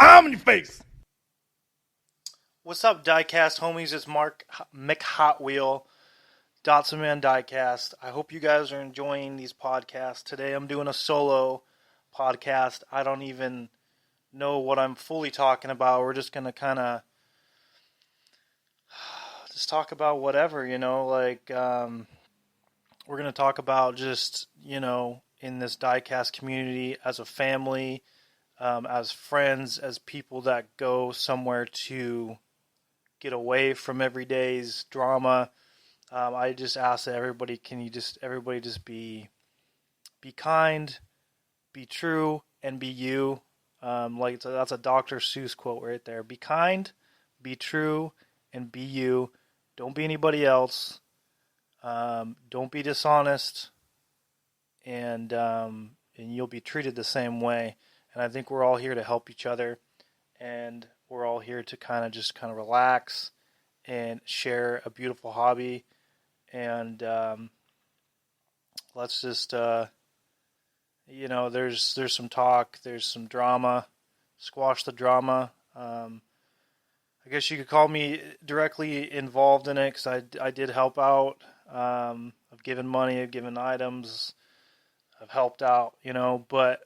I'm in your face. What's up, diecast homies? It's Mark McHotwheel, Dotson Man Diecast. I hope you guys are enjoying these podcasts. Today I'm doing a solo podcast. I don't even know what I'm fully talking about. We're just going to kind of just talk about whatever, we're going to talk about just, in this diecast community as a family, as friends, as people that go somewhere to get away from everyday's drama. I just ask that everybody just be kind, be true, and be you. That's a Dr. Seuss quote right there. Be kind, be true, and be you. Don't be anybody else. Don't be dishonest, and you'll be treated the same way. And I think we're all here to help each other, and we're all here to kind of relax and share a beautiful hobby. And let's just, there's some talk, there's some drama. Squash the drama. I guess you could call me directly involved in it because I did help out. I've given money, I've given items, I've helped out, but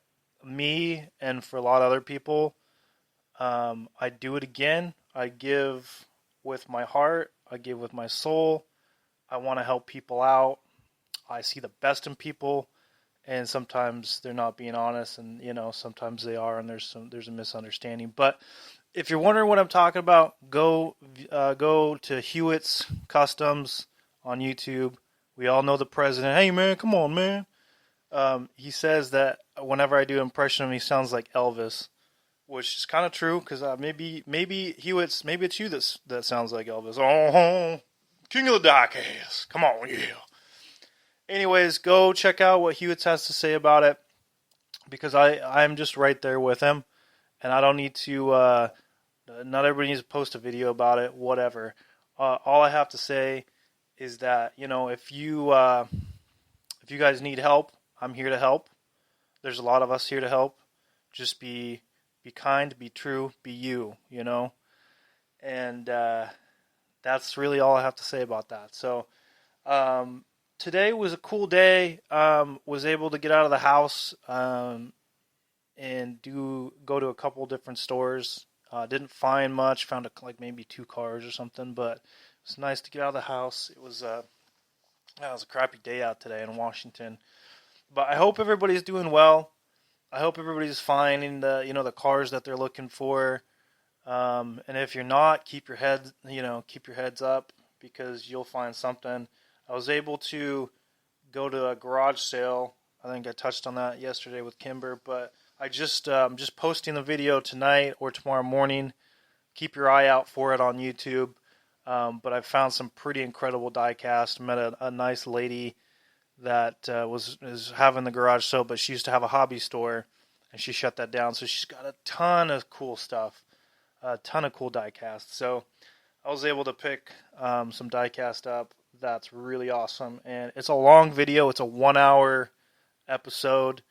me and for a lot of other people, I do it again. I give with my heart, I give with my soul. I want to help people out. I see the best in people, and sometimes they're not being honest, and sometimes they are, and there's a misunderstanding. But if you're wondering what I'm talking about, go to Hewitt's Customs on YouTube. We all know the president. Hey man, come on man. He says that whenever I do an impression of him, he sounds like Elvis, which is kind of true because maybe Hewitt's, maybe it's you that sounds like Elvis. Oh, King of the Diecast. Come on, yeah. Anyways, go check out what Hewitt's has to say about it because I'm just right there with him, and I don't need to. Not everybody needs to post a video about it. Whatever. All I have to say is that if you guys need help, I'm here to help. There's a lot of us here to help. Just be kind, be true, be you. And that's really all I have to say about that. So today was a cool day. Was able to get out of the house and go to a couple different stores. Didn't find much. Found maybe 2 cars or something, but it's nice to get out of the house. It was a crappy day out today in Washington. But I hope everybody's doing well. I hope everybody's finding the cars that they're looking for. And if you're not, keep your heads up because you'll find something. I was able to go to a garage sale. I think I touched on that yesterday with Kimber, but I just posting the video tonight or tomorrow morning. Keep your eye out for it on YouTube. But I found some pretty incredible diecast. Met a nice lady that is having the garage sale, but she used to have a hobby store, and she shut that down. So she's got a ton of cool stuff, a ton of cool diecast. So I was able to pick some diecast up. That's really awesome, and it's a long video. It's a 1-hour episode.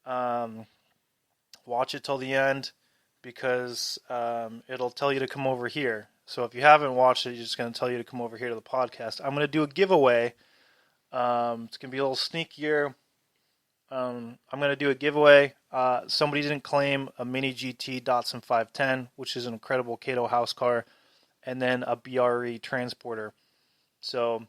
Watch it till the end because it'll tell you to come over here. So if you haven't watched it, it's just going to tell you to come over here to the podcast. I'm going to do a giveaway. It's going to be a little sneakier. I'm going to do a giveaway. Somebody didn't claim a Mini GT Datsun 510, which is an incredible Kato house car, and then a BRE transporter. So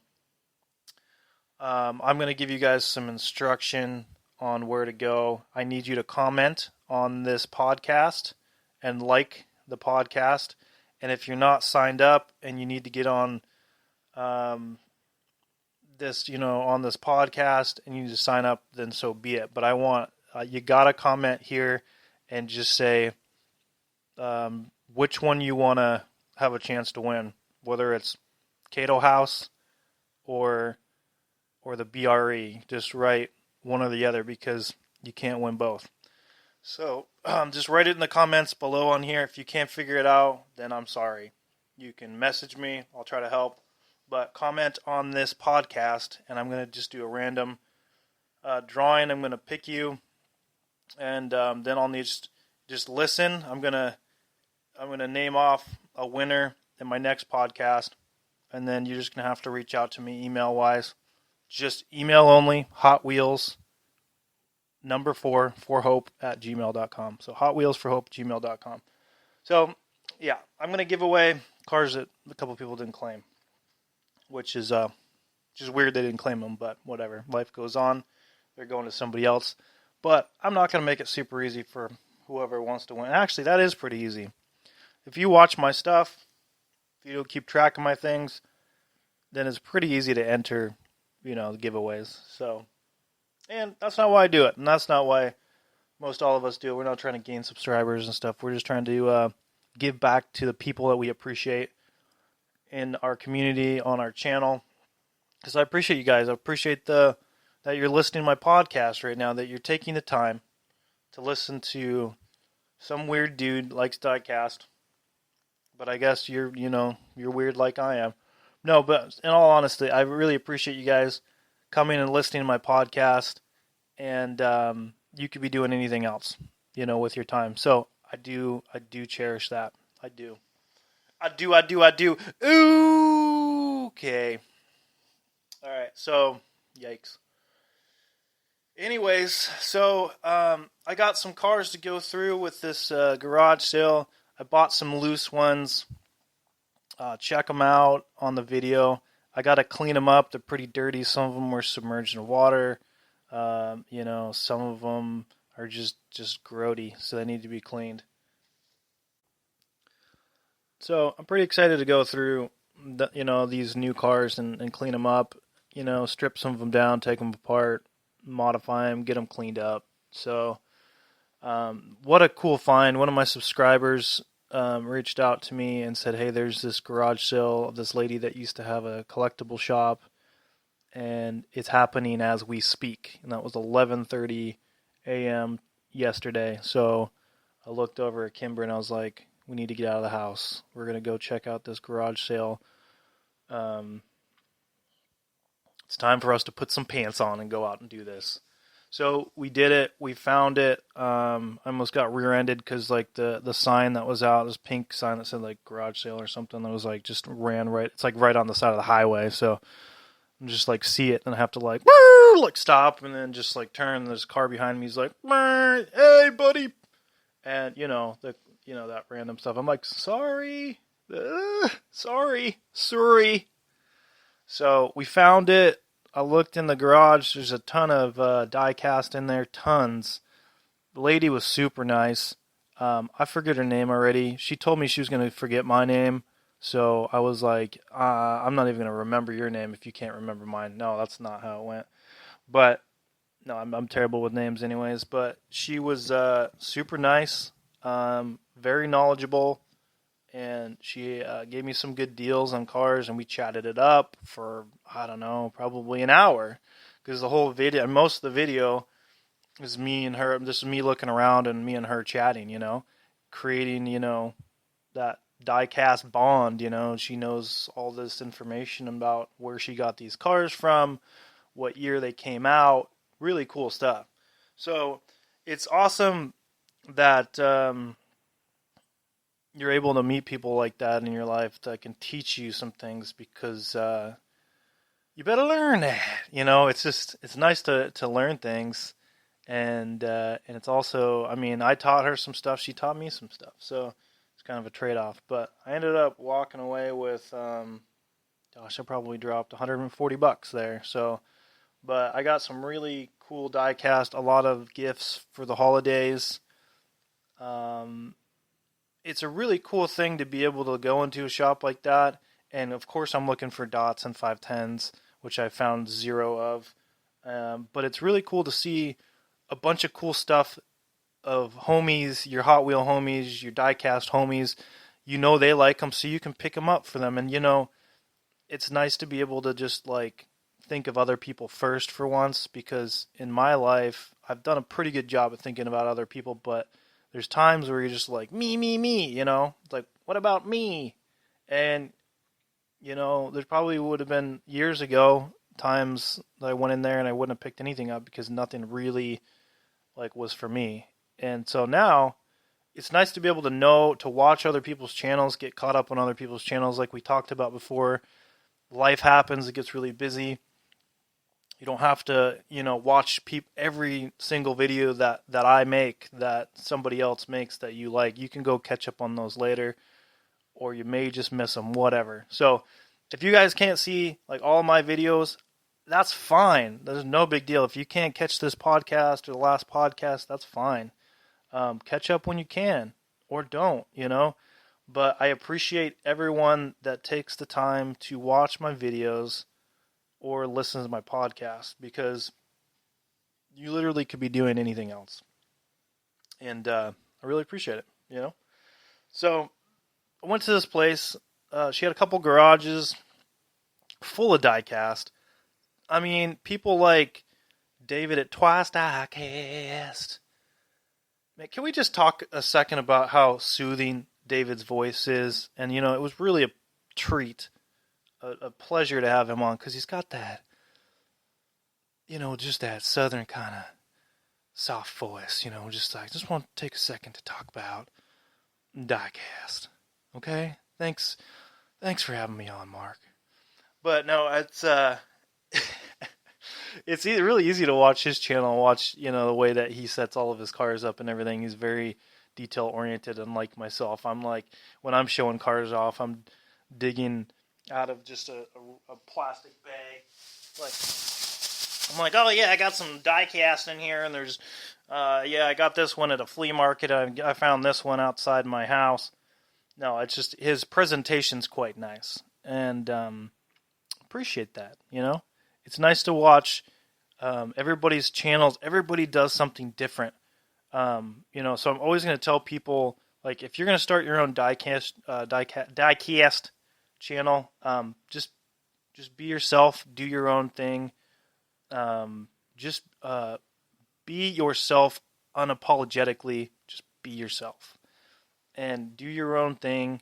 I'm going to give you guys some instruction on where to go. I need you to comment on this podcast and like the podcast. And if you're not signed up and you need to get on this, on this podcast and you need to sign up, then so be it. But I want, you got to comment here and just say which one you want to have a chance to win, whether it's Kato House or the BRE. Just write one or the other because you can't win both. So just write it in the comments below on here. If you can't figure it out, then I'm sorry. You can message me. I'll try to help. But comment on this podcast, and I'm going to just do a random drawing. I'm going to pick you, and then I'll need just listen. I'm going to I'm going to name off a winner in my next podcast, and then you're just going to have to reach out to me email-wise. Just email only, Hot Wheels, number 4, for hope at gmail.com. So Hot Wheels for hope, gmail.com. So, yeah, I'm going to give away cars that a couple people didn't claim, which is just weird they didn't claim them, but whatever. Life goes on. They're going to somebody else. But I'm not going to make it super easy for whoever wants to win. Actually, that is pretty easy. If you watch my stuff, if you keep track of my things, then it's pretty easy to enter, the giveaways. So, and that's not why I do it, and that's not why most all of us do it. We're not trying to gain subscribers and stuff. We're just trying to give back to the people that we appreciate in our community, on our channel. Because I appreciate you guys. I appreciate that you're listening to my podcast right now, that you're taking the time to listen to some weird dude likes diecast. But I guess you're weird like I am. No, but in all honesty, I really appreciate you guys coming and listening to my podcast. And you could be doing anything else, with your time. So I do cherish that. I do. Ooh, okay. All right. So, yikes. Anyways, so I got some cars to go through with this garage sale. I bought some loose ones. Check them out on the video. I got to clean them up. They're pretty dirty. Some of them were submerged in water. Some of them are just grody, so they need to be cleaned. So I'm pretty excited to go through these new cars and clean them up. Strip some of them down, take them apart, modify them, get them cleaned up. So what a cool find. One of my subscribers reached out to me and said, hey, there's this garage sale of this lady that used to have a collectible shop, and it's happening as we speak. And that was 11:30 a.m. yesterday. So I looked over at Kimber and I was like, we need to get out of the house. We're going to go check out this garage sale. It's time for us to put some pants on and go out and do this. So we did it. We found it. I almost got rear-ended because the sign that was out, this pink sign that said garage sale or something, that was just ran right. It's right on the side of the highway. So I'm just see it and I have to woo, stop and then just turn. And there's a car behind me. He's like, hey buddy, and that random stuff. I'm like, sorry. So we found it. I looked in the garage. There's a ton of die-cast in there. Tons. The lady was super nice. I forget her name already. She told me she was going to forget my name. So I was like, I'm not even going to remember your name if you can't remember mine. No, that's not how it went. But, no, I'm terrible with names anyways. But she was super nice, very knowledgeable. And she gave me some good deals on cars, and we chatted it up for, I don't know, probably an hour. Because the whole video, most of the video is me and her, this is me looking around and me and her chatting, creating, that die-cast bond, She knows all this information about where she got these cars from, what year they came out, really cool stuff. So it's awesome that you're able to meet people like that in your life that can teach you some things, because you better learn that. It's nice to learn things, and it's also, I taught her some stuff, she taught me some stuff, so it's kind of a trade-off. But I ended up walking away with, I probably dropped $140 there. So, but I got some really cool die-cast, a lot of gifts for the holidays. It's a really cool thing to be able to go into a shop like that. And of course I'm looking for dots and 510s, which I found 0 of. But it's really cool to see a bunch of cool stuff of homies, your Hot Wheel homies, your die-cast homies. They like them, so you can pick them up for them. And it's nice to be able to just think of other people first for once, because in my life I've done a pretty good job of thinking about other people, but there's times where you're just me, what about me? And, there probably would have been years ago times that I went in there and I wouldn't have picked anything up because nothing really, was for me. And so now it's nice to be able to know, to watch other people's channels, get caught up on other people's channels like we talked about before. Life happens, it gets really busy. You don't have to, watch every single video that I make, that somebody else makes that you like. You can go catch up on those later, or you may just miss them, whatever. So if you guys can't see like all my videos, that's fine. There's no big deal. If you can't catch this podcast or the last podcast, that's fine. Catch up when you can, or don't, But I appreciate everyone that takes the time to watch my videos or listen to my podcast, because you literally could be doing anything else. And I really appreciate it, So I went to this place. She had a couple garages full of diecast. I mean, people like David at Twice Diecast. Man, can we just talk a second about how soothing David's voice is? And, it was really a treat, a pleasure to have him on, because he's got that, just that southern kind of soft voice, just want to take a second to talk about diecast. Okay? Thanks for having me on, Mark. But no, it's it's really easy to watch his channel, watch, the way that he sets all of his cars up and everything. He's very detail oriented, unlike myself. I'm like, when I'm showing cars off, I'm digging out of just a plastic bag. I'm like, oh yeah, I got some die cast in here, and there's, I got this one at a flea market. I found this one outside my house. No, it's just his presentation's quite nice, and appreciate that. It's nice to watch everybody's channels. Everybody does something different. So I'm always going to tell people, like, if you're going to start your own diecast channel, just be yourself, do your own thing. Just be yourself unapologetically. Just be yourself and do your own thing.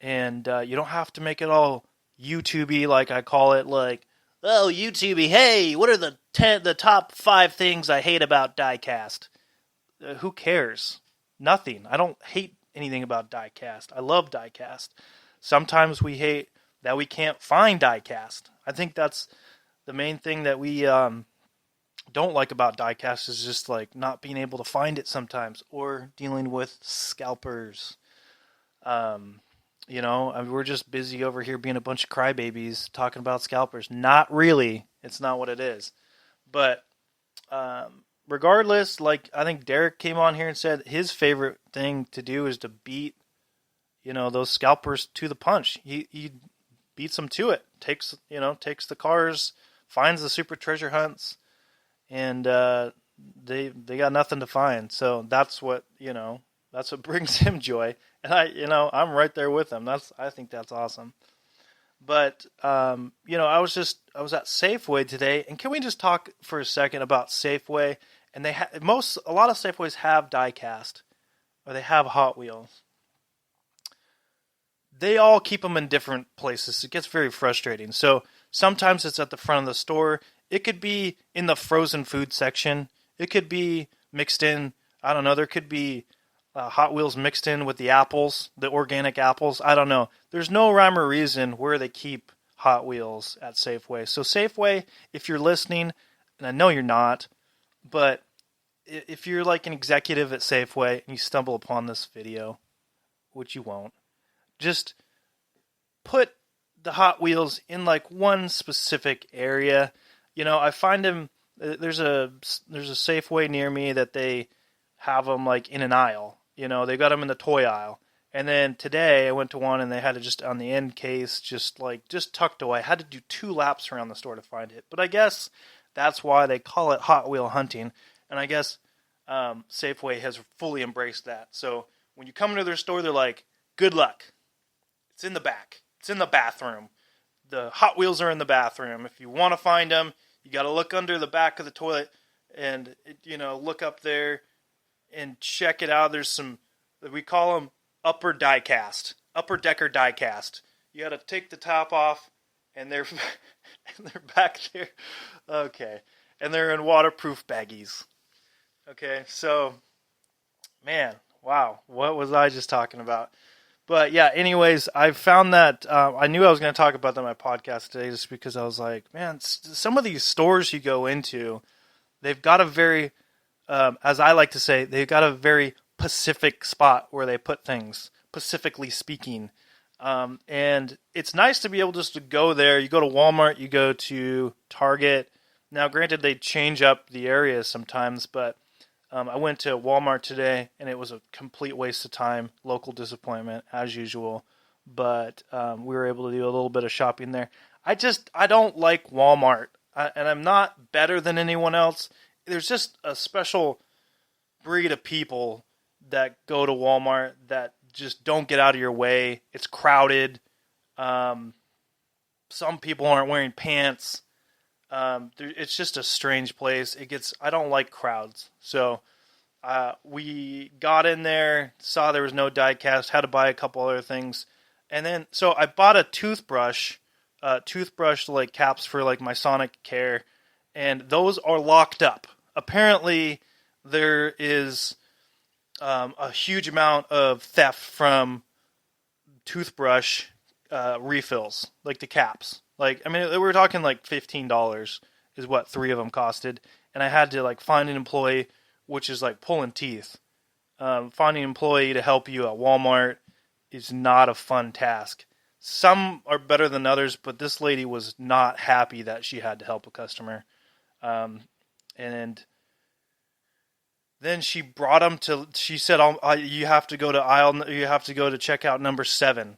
And you don't have to make it all YouTubey, like I call it, like, oh, YouTubey, hey, what are the top 5 things I hate about diecast? Who cares? Nothing. I don't hate anything about diecast. I love diecast. Sometimes we hate that we can't find diecast. I think that's the main thing that we don't like about diecast, is just like not being able to find it sometimes, or dealing with scalpers. We're just busy over here being a bunch of crybabies talking about scalpers. Not really. It's not what it is. But regardless, like, I think Derek came on here and said his favorite thing to do is to beat, those scalpers to the punch. He beats them to it. Takes the cars, finds the super treasure hunts, and they got nothing to find. So that's what brings him joy. And I'm right there with him. I think that's awesome. But I was at Safeway today, and can we just talk for a second about Safeway? And a lot of Safeways have diecast, or they have Hot Wheels. They all keep them in different places. It gets very frustrating. So sometimes it's at the front of the store. It could be in the frozen food section. It could be mixed in. I don't know. There could be Hot Wheels mixed in with the apples, the organic apples. I don't know. There's no rhyme or reason where they keep Hot Wheels at Safeway. So Safeway, if you're listening, and I know you're not, but if you're like an executive at Safeway and you stumble upon this video, which you won't, just put the Hot Wheels in like one specific area. I find them. There's a Safeway near me that they have them like in an aisle. They got them in the toy aisle. And then today I went to one and they had it just on the end case, just tucked away. I had to do 2 laps around the store to find it. But I guess that's why they call it Hot Wheel hunting. And I guess Safeway has fully embraced that. So when you come into their store, they're like, good luck. It's in the back. It's in the bathroom. The Hot Wheels are in the bathroom. If you want to find them, you got to look under the back of the toilet and, look up there and check it out. There's some, we call them upper decker diecast. You got to take the top off, and they're back there. Okay, and they're in waterproof baggies. Okay, so man, Wow, what was I just talking about? But yeah, anyways, I found that I knew I was going to talk about that on my podcast today just because I was like, man, some of these stores you go into, they've got a very, as I like to say, they've got a very Pacific spot where they put things, pacifically speaking. And it's nice to be able just to go there. You go to Walmart, you go to Target. Now, granted, they change up the areas sometimes, but I went to Walmart today, and it was a complete waste of time. Local disappointment, as usual. But we were able to do a little bit of shopping there. I don't like Walmart, and I'm not better than anyone else. There's just a special breed of people that go to Walmart that just don't get out of your way. It's crowded. Um, some people aren't wearing pants. It's just a strange place. I don't like crowds. So we got in there, saw there was no diecast, had to buy a couple other things. And then, so I bought a toothbrush like caps for like my Sonic Care, and those are locked up. Apparently, there is a huge amount of theft from toothbrush refills, like the caps. Like, I mean, we were talking like $15 is what 3 of them costed, and I had to like find an employee, which is like pulling teeth. Finding an employee to help you at Walmart is not a fun task. Some are better than others, but this lady was not happy that she had to help a customer. And then she brought them to. She said, "You have to go to You have to go to checkout number 7,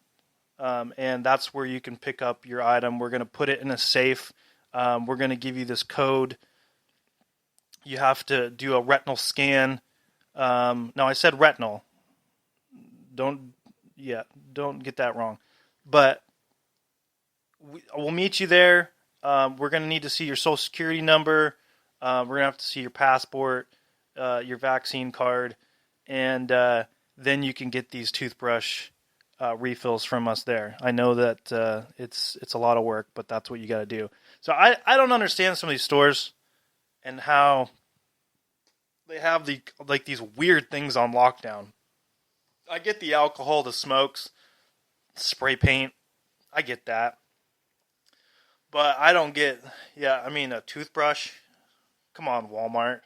and that's where you can pick up your item. We're going to put it in a safe. We're going to give you this code. You have to do a retinal scan. Now I said retinal. Don't get that wrong. But we'll meet you there. We're going to need to see your social security number. We're going to have to see your passport, your vaccine card, and then you can get these toothbrush refills from us there. I know that it's a lot of work, but that's what you got to do. So I don't understand some of these stores and how they have these weird things on lockdown. I get the alcohol, the smokes, spray paint. I get that. But I don't get, a toothbrush. Come on, Walmart.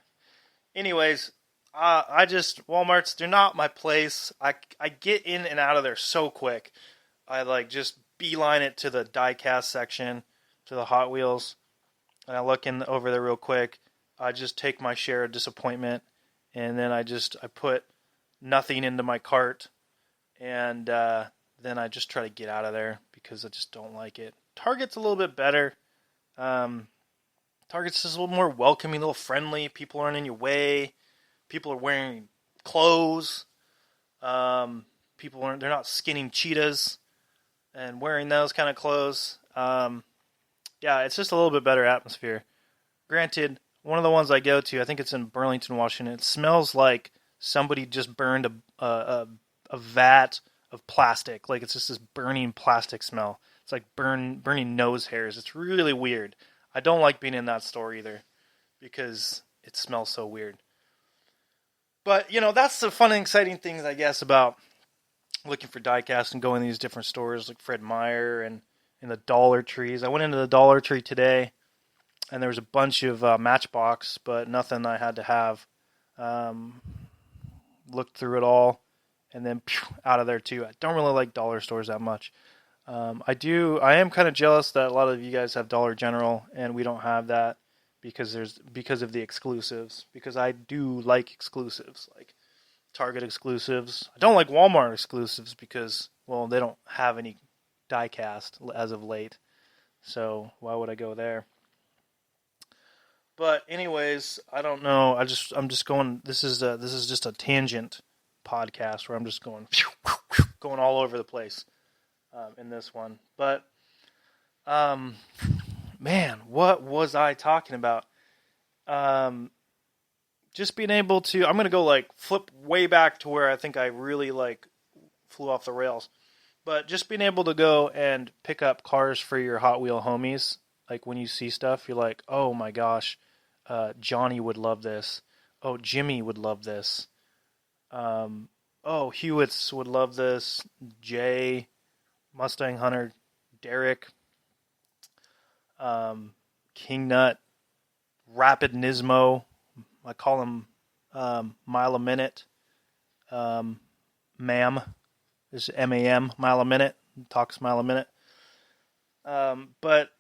Anyways, Walmart's, they're not my place. I get in and out of there so quick. I just beeline it to the diecast section, to the Hot Wheels. And I look over there real quick. I just take my share of disappointment. And then I put nothing into my cart. And then I just try to get out of there because I just don't like it. Target's a little bit better. Target's just a little more welcoming, a little friendly. People aren't in your way. People are wearing clothes. They're not skinning cheetahs and wearing those kind of clothes. It's just a little bit better atmosphere. Granted, one of the ones I go to, I think it's in Burlington, Washington. It smells like somebody just burned a vat of plastic. Like it's just this burning plastic smell. It's like burning nose hairs. It's really weird. I don't like being in that store either because it smells so weird. But, that's the fun and exciting things, I guess, about looking for diecast and going to these different stores like Fred Meyer and in the Dollar Trees. I went into the Dollar Tree today, and there was a bunch of Matchbox, but nothing I had to have. Looked through it all, and then out of there too. I don't really like dollar stores that much. I am kind of jealous that a lot of you guys have Dollar General, and we don't have that because of the exclusives. Because I do like exclusives, like Target exclusives. I don't like Walmart exclusives because, well, they don't have any diecast as of late. So why would I go there? But anyways, I don't know. I'm just going. This is just a tangent podcast where I'm just going all over the place in this one. But man, what was I talking about? Just being able to. I'm gonna go flip way back to where I think I really flew off the rails. But just being able to go and pick up cars for your Hot Wheel homies, like when you see stuff, you're like, oh my gosh. Johnny would love this. Oh, Jimmy would love this. Oh, Hewitts would love this. Jay, Mustang Hunter, Derek, um, King Nut, Rapid Nismo. I call him mile a minute. Mam is MAM, mile a minute. Talks mile a minute. But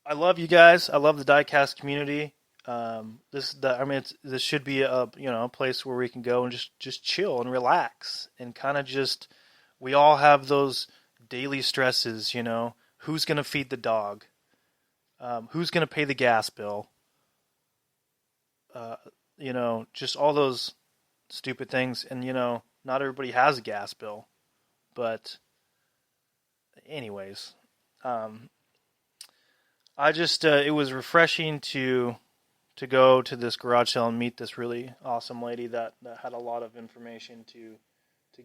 I love you guys. I love the diecast community. This should be a place where we can go and just chill and relax and kind of just we all have those daily stresses. Who's gonna feed the dog? Who's gonna pay the gas bill? Just all those stupid things. And not everybody has a gas bill, but anyways, I just it was refreshing to go to this garage sale and meet this really awesome lady that had a lot of information to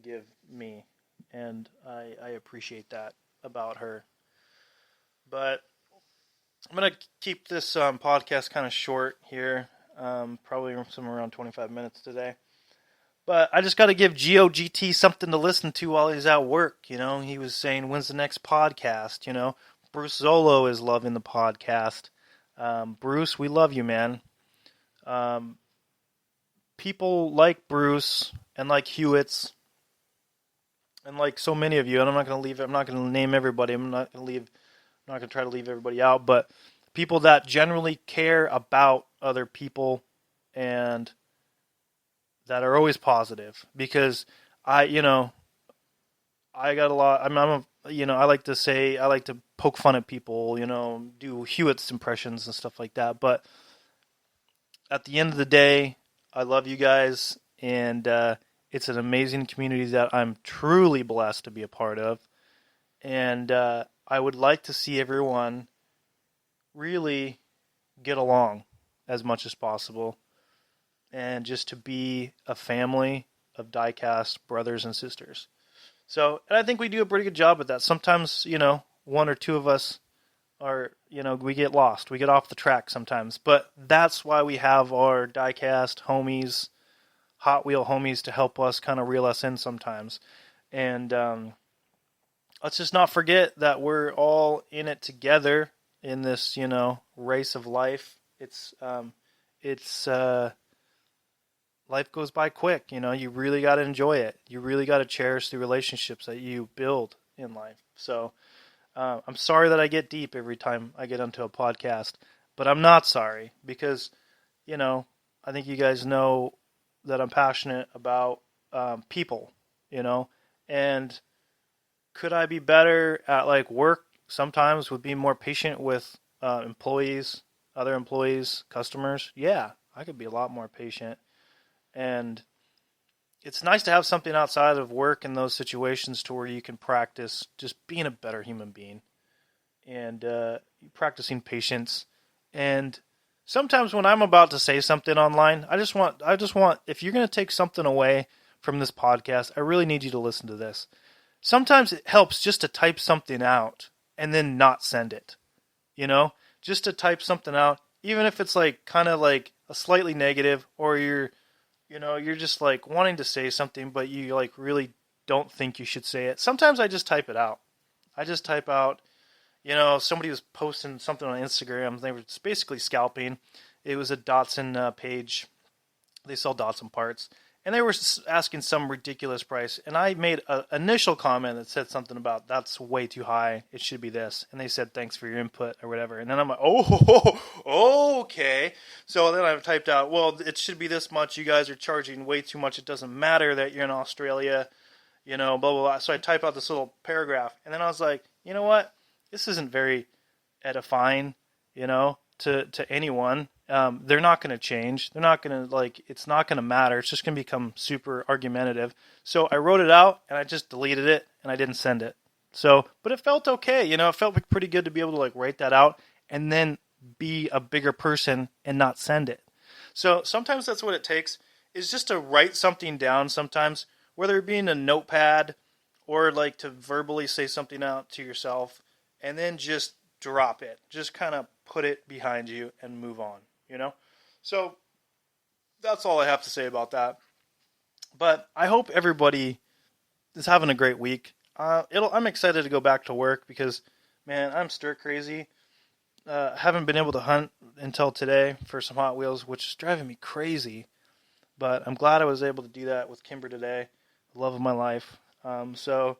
give me, and I appreciate that about her. But I'm gonna keep this podcast kind of short here, probably somewhere around 25 minutes today. But I just got to give GOGT something to listen to while he's at work. He was saying, when's the next podcast? Bruce Zolo is loving the podcast. Bruce, we love you, man. People like Bruce and like Hewitts and like so many of you, and I'm not going to name everybody. I'm not going to try to leave everybody out, but people that generally care about other people and that are always positive, because I got a lot. I like to poke fun at people, do Hewitt's impressions and stuff like that. But at the end of the day, I love you guys, and it's an amazing community that I'm truly blessed to be a part of. And I would like to see everyone really get along as much as possible, and just to be a family of diecast brothers and sisters. So, and I think we do a pretty good job with that. Sometimes, one or two of us are, we get lost. We get off the track sometimes. But that's why we have our diecast homies, Hot Wheel homies, to help us kind of reel us in sometimes. And let's just not forget that we're all in it together in this, race of life. Life goes by quick. You really got to enjoy it. You really got to cherish the relationships that you build in life. So I'm sorry that I get deep every time I get onto a podcast, but I'm not sorry, because, I think you guys know that I'm passionate about people, and could I be better at work sometimes, with being more patient with employees, other employees, customers? Yeah, I could be a lot more patient. And it's nice to have something outside of work in those situations to where you can practice just being a better human being and practicing patience. And sometimes when I'm about to say something online, I just want, if you're going to take something away from this podcast, I really need you to listen to this. Sometimes it helps just to type something out and then not send it, just to type something out, even if it's kind of a slightly negative, or you're just wanting to say something, but you really don't think you should say it. Sometimes I just type it out. I just type out, somebody was posting something on Instagram. They were basically scalping. It was a Datsun page. They sell Datsun parts. And they were asking some ridiculous price. And I made an initial comment that said something about, that's way too high. It should be this. And they said, thanks for your input or whatever. And then I'm like, oh, okay. So then I've typed out, well, it should be this much. You guys are charging way too much. It doesn't matter that you're in Australia, blah, blah, blah. So I type out this little paragraph. And then I was like, you know what? This isn't very edifying, to anyone. They're not going to change. They're not going to it's not going to matter. It's just going to become super argumentative. So I wrote it out and I just deleted it and I didn't send it. So, but it felt okay. It felt pretty good to be able to write that out and then be a bigger person and not send it. So sometimes that's what it takes, is just to write something down sometimes, whether it be in a notepad or to verbally say something out to yourself and then just drop it. Just kind of put it behind you and move on, So that's all I have to say about that. But I hope everybody is having a great week. I'm excited to go back to work because, man, I'm stir crazy. Haven't been able to hunt until today for some Hot Wheels, which is driving me crazy. But I'm glad I was able to do that with Kimber today, the love of my life. So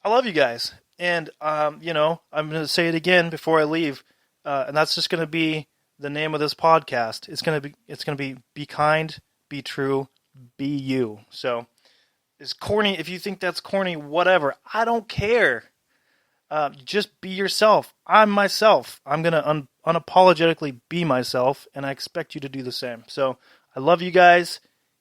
I love you guys, and I'm going to say it again before I leave, and that's just going to be the name of this podcast. It's going to be kind, be true, be you. So it's corny. If you think that's corny, whatever. I don't care. Just be yourself. I'm myself. I'm going to unapologetically be myself, and I expect you to do the same. So I love you guys.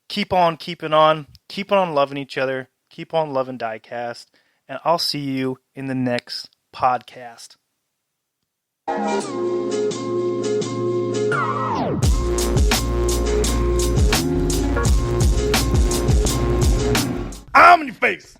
Keep on keeping on. Keep on loving each other. Keep on loving Diecast. And I'll see you in the next podcast. I'm in your face.